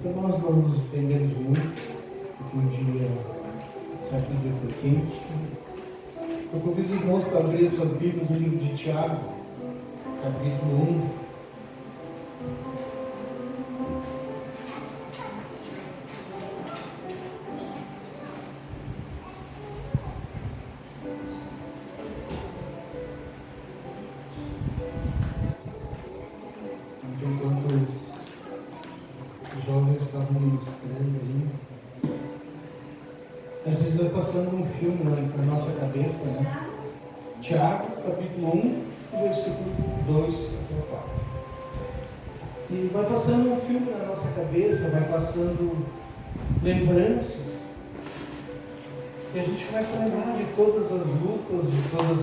Então nós não nos estendemos muito, porque um dia, certo dia foi quente. Eu convido os irmãos para abrir as suas Bíblias no livro de Tiago, capítulo 1. Enquanto os jovens estavam ministrando ali, às vezes vai passando um filme na nossa cabeça, né? Tiago, capítulo 1, versículo 2 até o 4. E vai passando um filme na nossa cabeça, vai passando lembranças, e a gente começa a lembrar de todas as lutas, de todas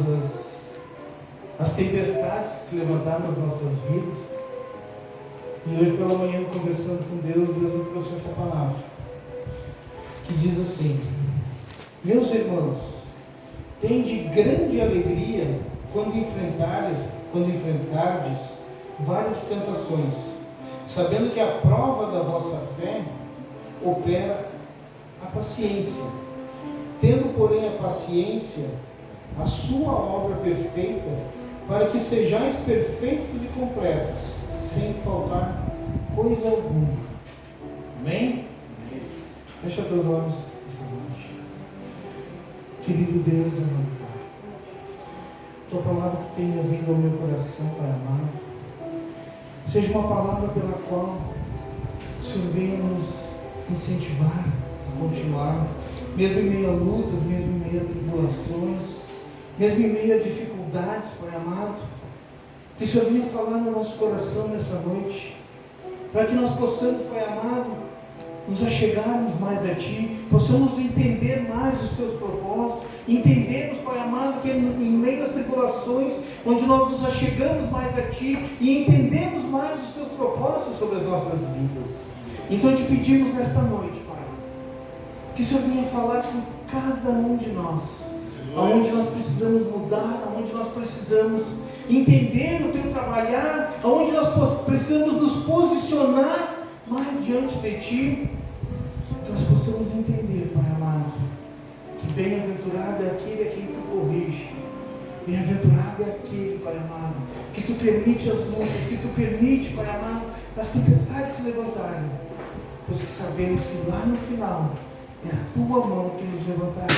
as tempestades que se levantaram nas nossas vidas. E hoje pela manhã, conversando com Deus me trouxe essa palavra, que diz assim: meus irmãos, tende grande alegria quando enfrentardes várias tentações, sabendo que a prova da vossa fé opera a paciência. Tendo, porém, a paciência, a sua obra perfeita, para que sejais perfeitos e completos, sem faltar coisa alguma. Amém? Fecha teus olhos essa noite. Querido Deus, amado Pai, tua palavra que tenha vindo ao meu coração, Pai amado, seja uma palavra pela qual o Senhor venha nos incentivar a continuar, mesmo em meio a lutas, mesmo em meio a tribulações, mesmo em meio a dificuldades, Pai amado. Que o Senhor venha falar no nosso coração nessa noite, para que nós possamos, Pai amado, nos achegarmos mais a Ti, possamos entender mais os Teus propósitos, entendermos, Pai amado, que em meio às tribulações, onde nós nos achegamos mais a Ti e entendemos mais os Teus propósitos sobre as nossas vidas. Então te pedimos nesta noite, Pai, que o Senhor venha falar com cada um de nós, aonde nós precisamos mudar, aonde nós precisamos entender o Teu trabalhar, aonde nós precisamos nos posicionar mais diante de Ti, que nós possamos entender, Pai amado, que bem-aventurado é aquele a quem Tu corrige, bem-aventurado é aquele, Pai amado, que Tu permite as lutas, que Tu permite, Pai amado, as tempestades se levantarem, pois que sabemos que lá no final é a Tua mão que nos levantará.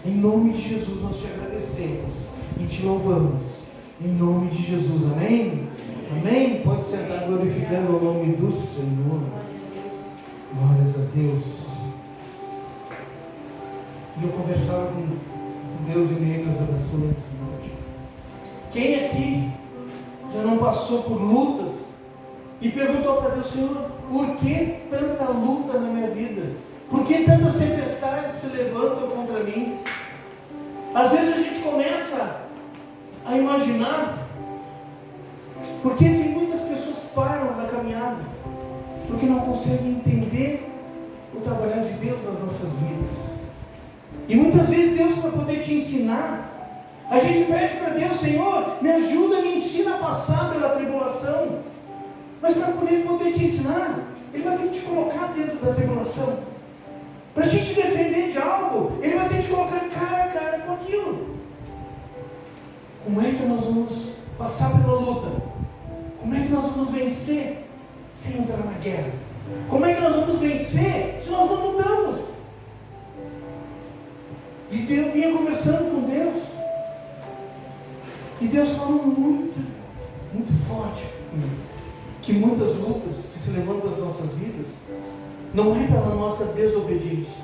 Em nome de Jesus nós Te agradecemos e Te louvamos. Em nome de Jesus, amém? Amém? Pode sentar glorificando o nome do Senhor. Glórias a Deus. E eu conversava com Deus em meio às orações essa noite. Quem aqui já não passou por lutas e perguntou para Deus: Senhor, por que tanta luta na minha vida? Por que tantas tempestades se levantam contra mim? Às vezes a gente começa a imaginar por que muitas pessoas param na caminhada, porque não conseguem entender o trabalhar de Deus nas nossas vidas. E muitas vezes Deus, para poder te ensinar, a gente pede para Deus: Senhor, me ajuda, me ensina a passar pela tribulação. Mas para poder te ensinar, Ele vai ter que te colocar dentro da tribulação. Para a gente defender de algo, Ele vai ter que te colocar cara a cara com aquilo. Como é que nós vamos passar pela luta? Como é que nós vamos vencer sem entrar na guerra? Como é que nós vamos vencer se nós não lutamos? E eu vinha conversando com Deus, e Deus falou muito forte comigo, que muitas lutas que se levantam das nossas vidas não é pela nossa desobediência.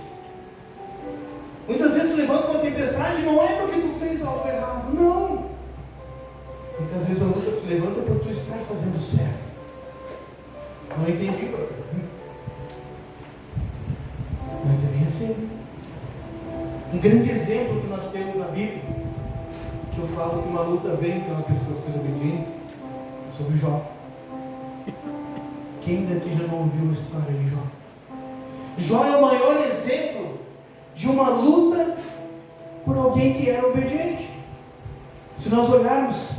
Muitas vezes se levanta uma tempestade, não é porque tu fez algo errado, não. Muitas vezes a luta se levanta porque tu está fazendo certo. Não entendi, pastor. Mas é bem assim. Um grande exemplo que nós temos na Bíblia, que eu falo que uma luta vem para uma pessoa ser obediente, é sobre Jó. Quem daqui já não ouviu a história de Jó? Jó é o maior exemplo de uma luta por alguém que era obediente. Se nós olharmos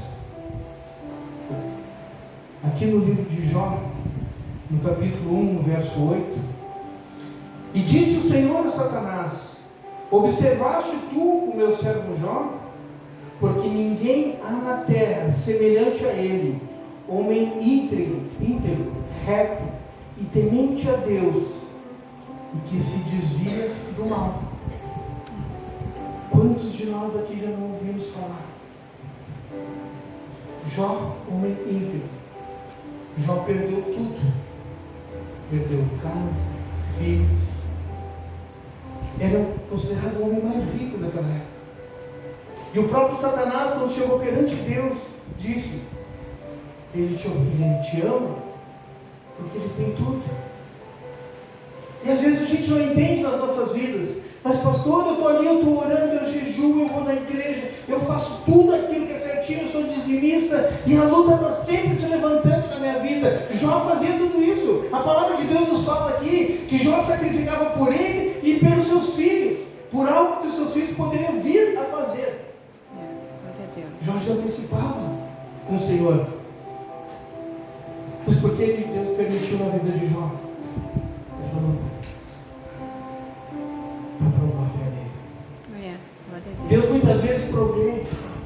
aqui no livro de Jó, no capítulo 1, no verso 8. E disse o Senhor a Satanás: observaste tu o meu servo Jó? Porque ninguém há na terra semelhante a ele, homem íntegro, reto e temente a Deus, e que se desvia do mal. Quantos de nós aqui já não ouvimos falar? Jó, homem íntegro. Jó perdeu tudo. Perdeu casa, filhos. Era considerado o homem mais rico daquela época. E o próprio Satanás, quando chegou perante Deus, disse: Ele te ama porque Ele tem tudo. E às vezes a gente não entende nas nossas vidas. Mas pastor, eu estou ali, eu estou orando, eu jejuo, eu vou na igreja, eu faço tudo aquilo que é certinho, eu sou dizimista, e a luta está sempre se levantando na minha vida. Jó fazia tudo isso. A palavra de Deus nos fala aqui que Jó sacrificava por ele e pelos seus filhos, por algo que os seus filhos poderiam vir a fazer. Jó já antecipava com o Senhor. Mas por que Deus permitiu na vida de Jó essa luta? Para provar a fé dele. Deus muitas vezes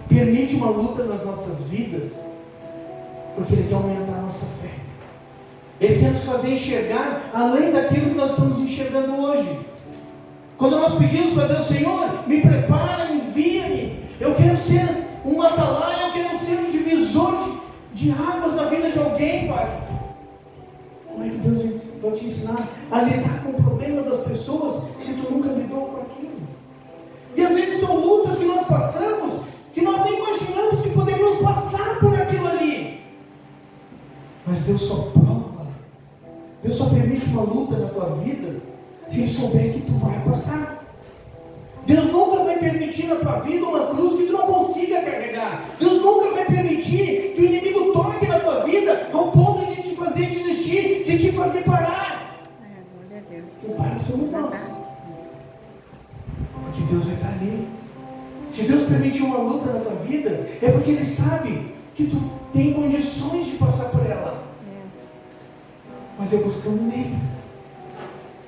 permite uma luta nas nossas vidas, porque Ele quer aumentar a nossa fé. Ele quer nos fazer enxergar além daquilo que nós estamos enxergando hoje. Quando nós pedimos para Deus: Senhor, me prepara, envia-me, eu quero ser um atalaia, eu quero ser um divisor de águas na vida de alguém, Pai. Como é que Deus vai te ensinar a lidar com o problema das pessoas se tu nunca lidou com aquilo? E às vezes são lutas que nós passamos que nós nem imaginamos que poderíamos passar por aquilo ali. Mas Deus só prova, Deus só permite uma luta na tua vida se Ele souber que tu vai passar. Deus nunca vai permitir na tua vida uma cruz que tu não consiga carregar. Deus nunca vai permitir que o inimigo toque na tua vida ao ponto de te fazer desistir, de te fazer parar. Glória a Deus. O Pai somos nós. Porque Deus vai estar ali. Se Deus permitiu uma luta na tua vida, é porque Ele sabe que tu tem condições de passar por ela. Mas é buscando nele.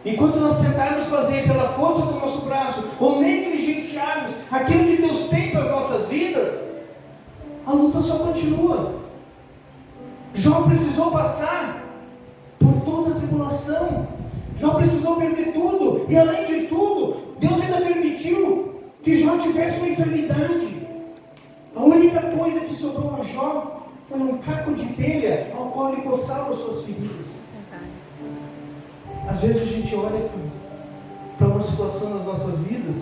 Enquanto nós tentarmos fazer pela força do nosso braço, ou negligenciarmos aquilo que Deus tem para as nossas vidas, a luta só continua. Jó precisou passar por toda a tribulação. Jó precisou perder tudo. E além de tudo, Deus ainda permitiu que Jó tivesse uma enfermidade. A única coisa que sobrou a Jó foi um caco de telha ao qual ele coçava as suas feridas. Às vezes a gente olha para uma situação nas nossas vidas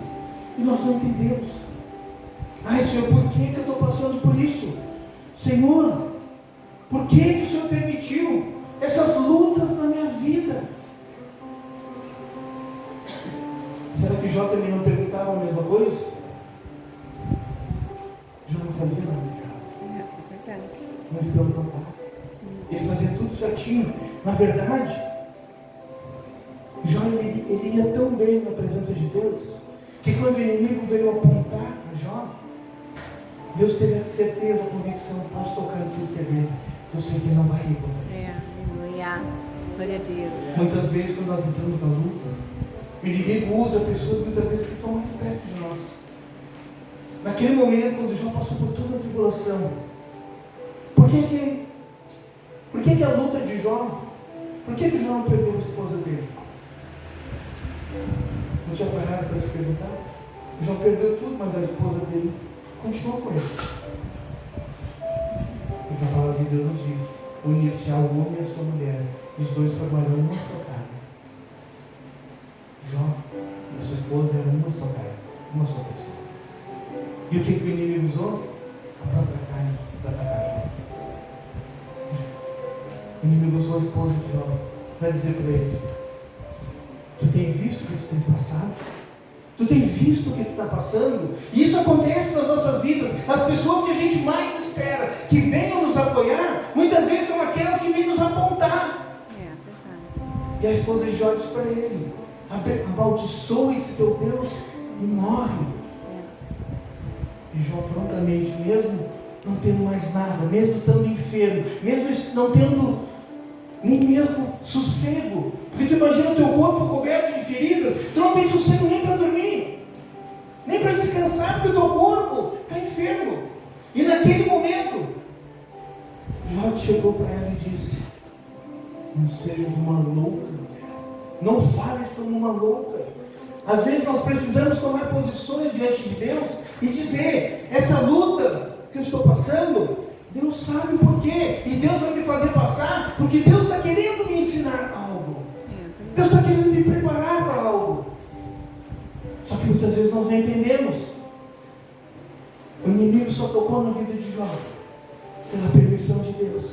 e nós não entendemos. Ai, Senhor, por que eu estou passando por isso? Senhor, por que o Senhor permitiu essas lutas na minha vida? Será que Jó também não perguntava a mesma coisa? Jó não fazia nada de errado. Não se preocupava. Ele fazia tudo certinho. Na verdade, Jó ele ia tão bem na presença de Deus, que quando o inimigo veio apontar a Jó, Deus teve a certeza, a convicção: pode tocar em tudo que é dele, que eu sei que ele não vai ir. Aleluia. Glória a Deus. Muitas vezes, quando nós entramos na luta, o inimigo usa pessoas muitas vezes que estão mais perto de nós. Naquele momento, quando Jó passou por toda a tribulação, por que a luta de Jó? Por que Jó não perdeu a esposa dele? Não já pararam para se perguntar? Jó perdeu tudo, mas a esposa dele continuou com ele. Porque a palavra de Deus nos diz: unir-se ao homem e a sua mulher, os dois formarão uma só carne. Jó e a sua esposa eram uma só carne, uma só pessoa. E o que o inimigo usou? A própria carne para atacar Jó. O inimigo usou a esposa de Jó para dizer para ele: tu tem visto o que tu tens passado? Tu tem visto o que tu está passando? E isso acontece nas nossas vidas. As pessoas que a gente mais espera que venham nos apoiar, muitas vezes são aquelas que vêm nos apontar. E a esposa de Jó diz para ele: amaldiçoa esse teu Deus e morre. E Jó prontamente, mesmo não tendo mais nada, mesmo estando enfermo, mesmo não tendo nem mesmo sossego. Porque tu imagina o teu corpo coberto de feridas, tu não tem sossego nem para dormir, nem para descansar, porque o teu corpo está enfermo. E naquele momento, Jó chegou para ela e disse: não sejas uma louca, mulher. Não fales como uma louca. Às vezes nós precisamos tomar posições diante de Deus e dizer: esta luta que eu estou passando, Deus sabe por quê. E Deus vai me fazer passar, porque Deus está querendo me ensinar algo. Deus está querendo me preparar para algo. Só que muitas vezes nós não entendemos. O inimigo só tocou na vida de Jó pela permissão de Deus.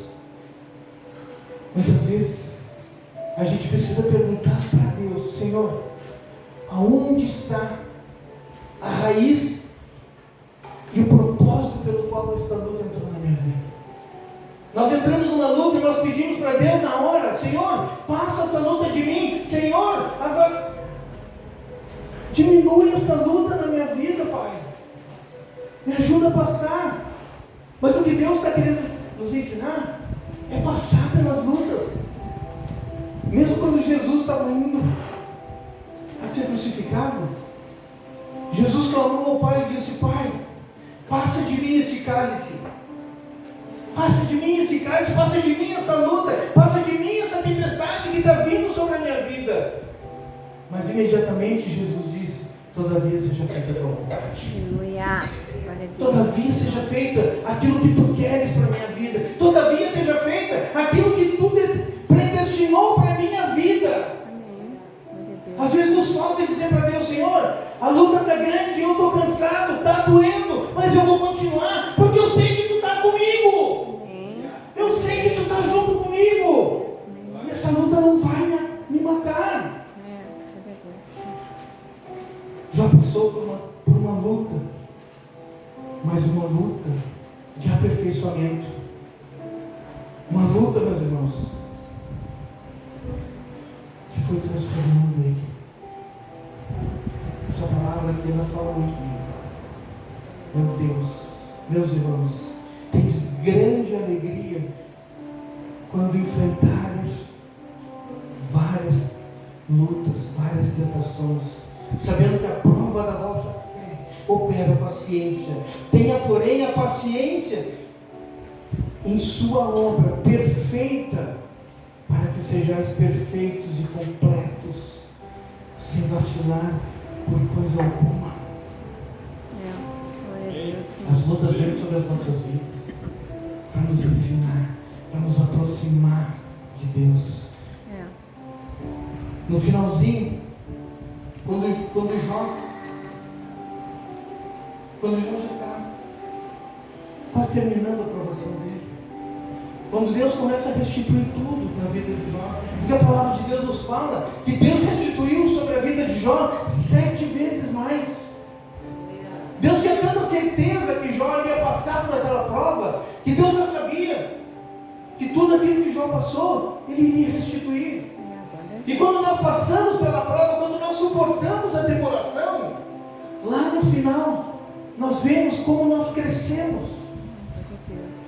Muitas vezes a gente precisa perguntar para Deus: Senhor, aonde está a raiz e o propósito pelo qual esta luta entrou na minha vida? Nós entramos numa luta e nós pedimos para Deus na hora: Senhor, passa essa luta de mim. Senhor, diminui essa luta na minha vida, Pai. Me ajuda a passar. Mas o que Deus está querendo nos ensinar é passar pelas lutas. Mesmo quando Jesus estava indo a ser crucificado, Jesus clamou ao Pai e disse: Pai, passa de mim esse cálice. Passa de mim esse cálice, passa de mim essa luta, passa de mim essa tempestade que está vindo sobre a minha vida. Mas imediatamente Jesus disse: todavia seja feita a tua vontade. Aleluia. Todavia seja feita aquilo que tu queres para a minha vida. Todavia seja feita aquilo que tu predestinou para a minha vida. Às vezes nos falta dizer para Deus: Senhor, a luta está grande, eu estou cansado, está doendo, mas eu vou continuar, porque eu sei que tu está comigo. Eu sei que tu está junto comigo. E essa luta não vai me matar. Já passou por uma luta, mas uma luta de aperfeiçoamento. Uma luta, meus irmãos, que foi transformando ele. Essa palavra aqui, ela fala muito comigo. Meu Deus, meus irmãos, tens grande alegria quando enfrentares várias lutas, várias tentações, sabendo que a prova da vossa fé opera a paciência. Tenha, porém, a paciência em sua obra perfeita, para que sejais perfeitos e completos, sem vacilar por coisa alguma. As lutas vêm sobre as nossas vidas para nos ensinar, para nos aproximar de Deus. No finalzinho, quando Jó já está quase terminando a aprovação dele, quando Deus começa a restituir tudo na vida de Jó, porque a palavra de Deus nos fala que Deus restituiu sobre a vida de Jó 7 vezes mais. Deus tinha tanta certeza que Jó ia passar por aquela prova, que Deus já sabia que tudo aquilo que Jó passou, Ele iria restituir. E quando nós passamos pela prova, quando nós suportamos a tribulação, lá no final, nós vemos como nós crescemos.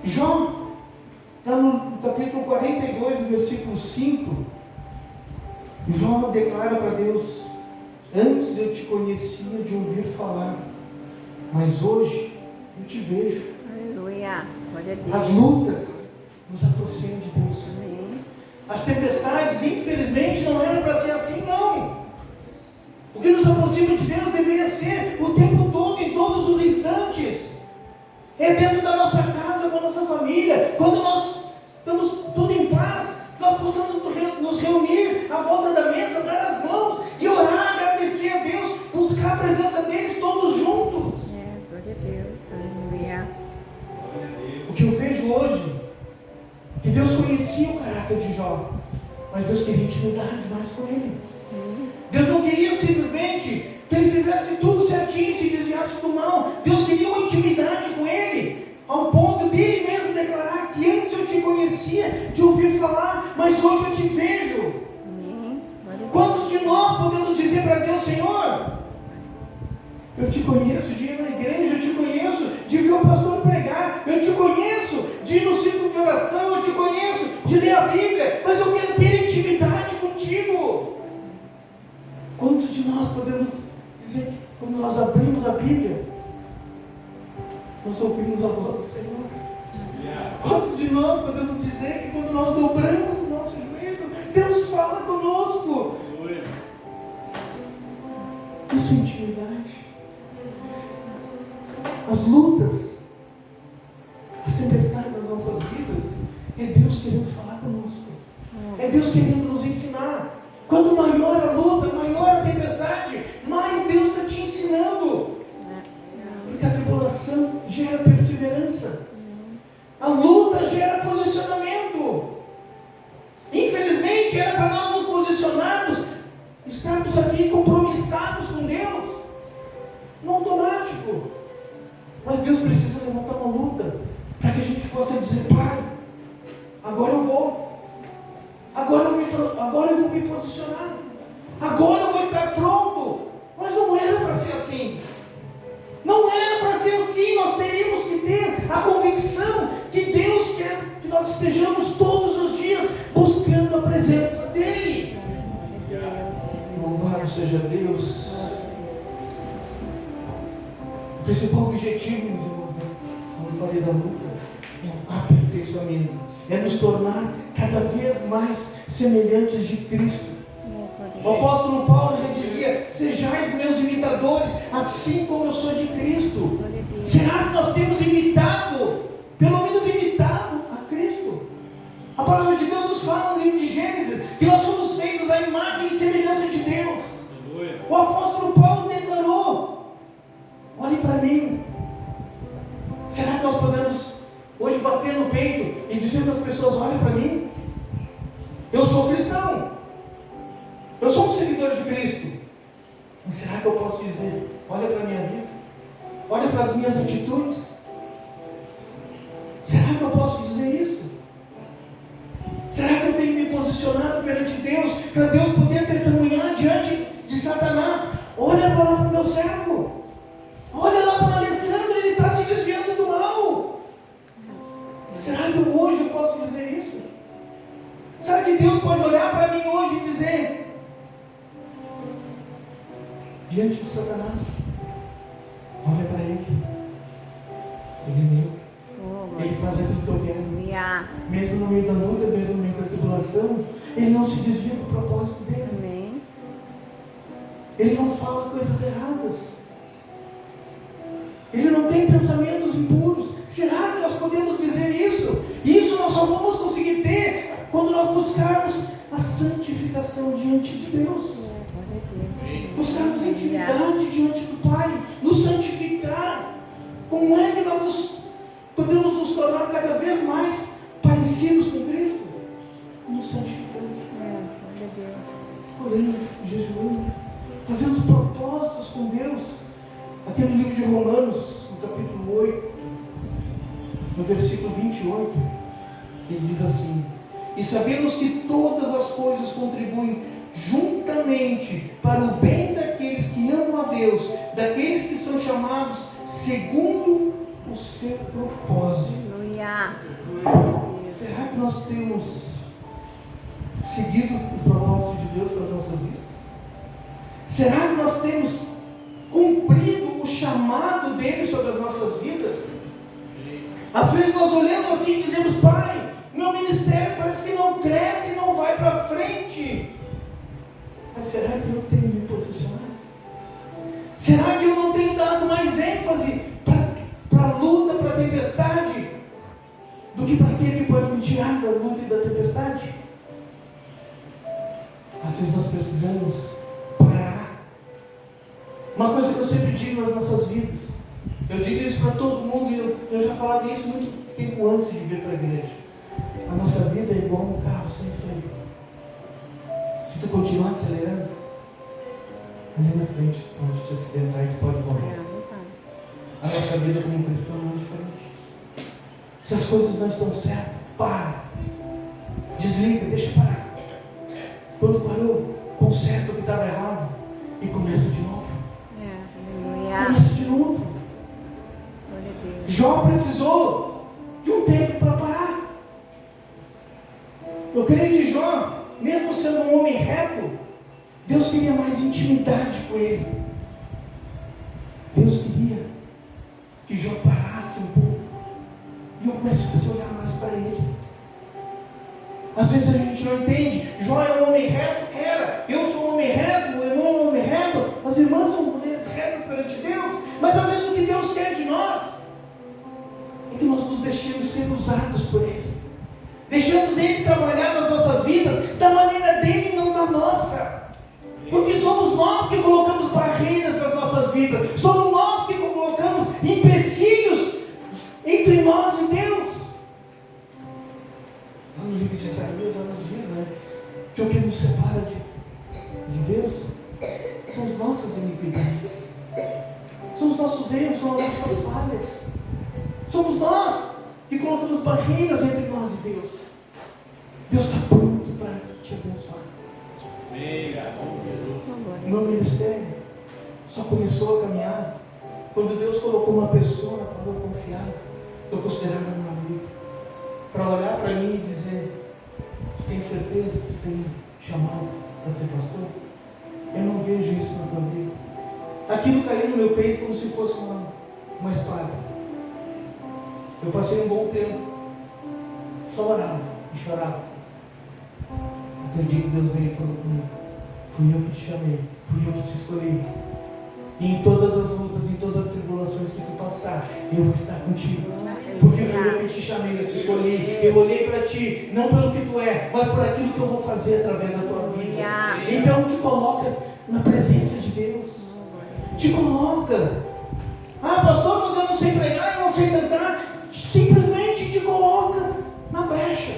Jó, lá no capítulo 42, no versículo 5, Jó declara para Deus: antes eu te conhecia de ouvir falar, mas hoje eu te vejo. Aleluia. As lutas nos aproximam de Deus. As tempestades, infelizmente, não era para ser assim, não. O que nos aproxima de Deus deveria ser o tempo todo, em todos os instantes. É dentro da nossa casa, com a nossa família, quando nós estamos tudo em paz, nós possamos nos reunir à volta da mesa, dar as mãos e orar, agradecer a Deus, buscar a presença deles todos juntos. Glória a Deus. Aleluia. O que eu vejo hoje, que Deus conhecia o caráter de Jó, mas Deus queria intimidade mais com ele. Deus não queria simplesmente que ele fizesse tudo certinho e se desviasse do mal. Deus queria uma intimidade com ele, ao ponto dele mesmo declarar que antes eu te conhecia de ouvir falar, mas hoje eu te vejo. Quantos de nós podemos dizer para Deus: Senhor, eu te conheço de ir na igreja, eu te conheço de ver o pastor pregar, eu te conheço de ir no círculo de oração, eu te conheço, de ler a Bíblia, mas eu quero ter intimidade contigo. Quantos de nós podemos dizer que quando nós abrimos a Bíblia, nós ouvimos a voz do Senhor? Quantos de nós podemos dizer que quando nós dobramos o nosso joelho, Deus fala conosco? Isso é intimidade. As lutas, as tempestades das nossas vidas, é Deus querendo falar conosco. É Deus querendo nos ensinar. Quanto maior a luta, maior a tempestade, mais Deus está te ensinando. Porque a tribulação gera perseverança. A luta gera posicionamento. Infelizmente, era para nós nos posicionarmos, estarmos aqui compromissados com Deus, no automático. Mas Deus precisa levantar uma luta, para que a gente possa dizer: Pai, agora eu vou. Agora eu vou me posicionar. Agora eu vou estar pronto. Mas não era para ser assim. Não era para ser assim. Nós teríamos que ter a convicção que Deus quer que nós estejamos todos os dias buscando a presença dEle. Louvado seja Deus. O principal objetivo, meus irmãos, como eu falei da luta, é o aperfeiçoamento. É nos tornar cada vez mais semelhantes de Cristo. O apóstolo Paulo já dizia: sejais meus imitadores, assim como eu sou de Cristo. Será que nós temos imitado, pelo menos imitado a Cristo? A palavra de Deus nos fala no livro de Gênesis que nós somos feitos à imagem e semelhança de Deus. O apóstolo Paulo declarou: olhe para mim. Será que nós podemos hoje bater no peito e dizer para as pessoas: olhem para mim, eu sou cristão, eu sou um seguidor de Cristo? Mas será que eu posso dizer: olha para a minha vida, olha para as minhas atitudes? Será que eu posso dizer isso? Será que eu tenho me posicionado perante Deus, para Deus poder testemunhar diante de Satanás: olha lá para o meu servo, olha lá para o Alessandro, ele está se desviando do mal? Será que hoje eu posso dizer isso? Será que Deus pode olhar para mim hoje e dizer, diante de Satanás: olha para ele, ele é meu, ele faz aquilo que eu quero. Mesmo no meio da luta, mesmo no meio da tribulação, ele não se desvia do propósito dele. Ele não fala coisas erradas. Ele não tem pensamentos impuros. Será que nós podemos dizer isso? Isso nós só vamos conseguir ter quando nós buscarmos a santificação diante de Deus. Buscarmos a intimidade diante do Pai. Nos santificar. Como é que nós podemos nos tornar cada vez mais parecidos com Cristo? Nos santificando. Orando, jejuando, fazendo os propósitos com Deus. Aqui no livro de Romanos, no capítulo 8, no versículo 28, ele diz assim: e sabemos que todas as coisas contribuem juntamente para o bem daqueles que amam a Deus, daqueles que são chamados segundo o seu propósito. Será que nós temos seguido o propósito de Deus para as nossas vidas? Será que nós temos cumprido o chamado dele sobre as nossas vidas? Às vezes nós olhamos assim e dizemos: Pai, meu ministério parece que não cresce, não vai para frente. Mas será que eu tenho me posicionado? Será que eu não tenho dado mais ênfase para a luta, para a tempestade, do que para aquele que pode me tirar da luta e da tempestade? Às vezes nós precisamos parar. Uma coisa que eu sempre digo nas nossas vidas, eu digo isso para todo mundo, e eu já falava isso muito tempo antes de vir para a igreja. A nossa vida é igual um carro sem freio. Se tu continuar acelerando, ali na frente tu pode te acidentar e tu pode morrer. A nossa vida como cristão não é diferente. Se as coisas não estão certas, para. Desliga, deixa parar. Quando parou, conserta o que estava errado e começa de novo. Começa de novo. Jó precisou de um tempo para Deus queria mais intimidade com ele. Deus queria que Jó parasse um pouco e eu começasse a olhar mais para ele. Às vezes a gente não entende. Jó é um homem reto? Era. Eu sou um homem reto, o irmão é um homem reto, as irmãs são mulheres retas perante Deus. Mas às vezes o que Deus quer de nós é que nós nos deixemos ser usados por Ele. Deixamos Ele trabalhar nas nossas vidas da maneira dele e não da nossa. Porque somos nós que colocamos barreiras nas nossas vidas. Somos nós que colocamos empecilhos entre nós e Deus. Lá no livro de Isaías, lá nos diz, né, que o que nos separa de Deus são as nossas iniquidades. São os nossos erros, são as nossas falhas. Somos nós que colocamos barreiras entre nós e Deus. Deus está pronto para te abençoar. O meu ministério só começou a caminhar quando Deus colocou uma pessoa na qual eu confiava, que eu considerava meu amigo, para olhar para mim e dizer: tu tens certeza que tu tens chamado para ser pastor? Eu não vejo isso na tua vida. Aquilo caiu no meu peito como se fosse uma espada. Eu passei um bom tempo, só orava e chorava. Até o dia que Deus veio e falou comigo: fui eu que te chamei, fui eu que te escolhi. E em todas as lutas, em todas as tribulações que tu passar, eu vou estar contigo. Porque fui eu que te chamei, eu te escolhi. Eu olhei para ti, não pelo que tu é, mas por aquilo que eu vou fazer através da tua vida. Então te coloca na presença de Deus. Te coloca. Ah, pastor, mas eu não sei pregar, eu não sei cantar. Simplesmente te coloca na brecha.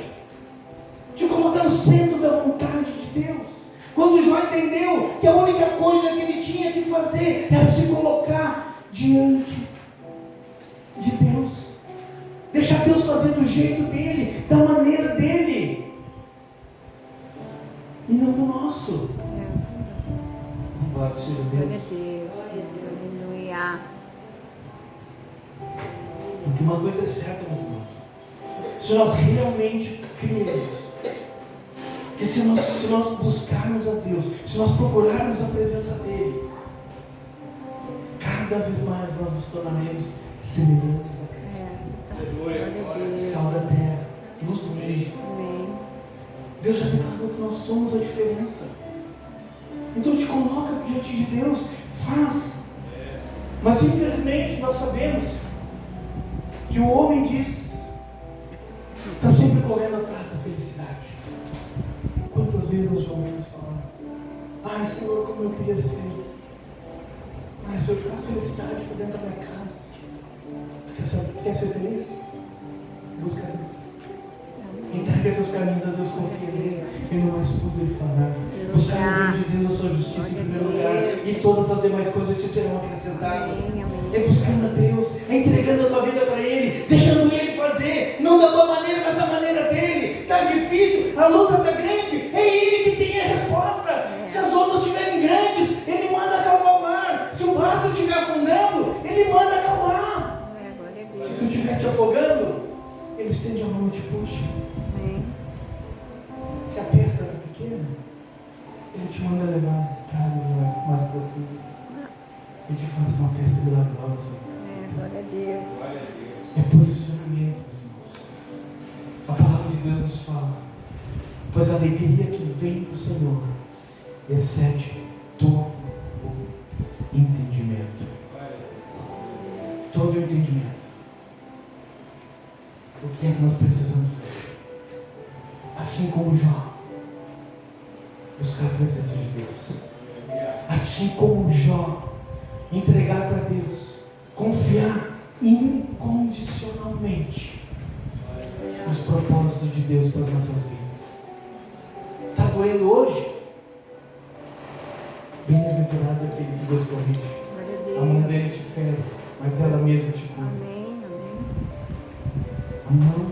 Te coloca no centro da vontade de Deus. Quando Jó entendeu que a única coisa que ele tinha que fazer era se colocar diante de Deus. Deixar Deus fazer do jeito dele, da maneira dele. E não do nosso. Louvado seja Deus. Aleluia. Porque uma coisa é certa, meus irmãos. Se nós realmente crermos que se nós buscarmos a Deus, se nós procurarmos a presença dEle, cada vez mais nós nos tornaremos semelhantes a Cristo. Sal da terra, luz do mundo. Deus já declarou que nós somos a diferença. Então te coloca diante de Deus, faz. Mas infelizmente nós sabemos que o homem está sempre correndo atrás da felicidade. Quantas vezes nós já ouvimos falar: ai Senhor, como eu queria ser. Ai Senhor, traz felicidade para dentro da minha casa. Tu quer ser feliz? Busca Deus. Entrega teus caminhos a Deus, confia nele. E no mais tudo Ele fará. Buscar o reino de Deus, a sua justiça em primeiro lugar. E todas as demais coisas te serão acrescentadas. É buscando a Deus, é entregando a tua vida para Ele, deixando Ele fazer, não da tua maneira, mas da maneira dEle. Está difícil, a luta está grande, é Ele que tem a resposta. Se as ondas estiverem grandes, Ele manda acalmar o mar. Se o barco estiver afundando, Ele manda acalmar. Se tu estiver te afogando, Ele estende a mão e te puxa. Se a pesca está pequena, Ele te manda levar para águas mais profundas. E te faz uma pesca milagrosa. Glória a Deus. É posicionamento, meus irmãos. A palavra de Deus nos fala: pois a alegria que vem do Senhor excede todo o entendimento. Todo o entendimento. O que é que nós precisamos hoje? Assim como Jó, buscar a presença de Deus. Assim como Jó, entregar para Deus, confiar incondicionalmente nos propósitos de Deus para as nossas vidas. Está doendo hoje? Bem-aventurado é aquele que Deus corrige. A mão dele te fere, mas ela mesma te cura. Amém. A mão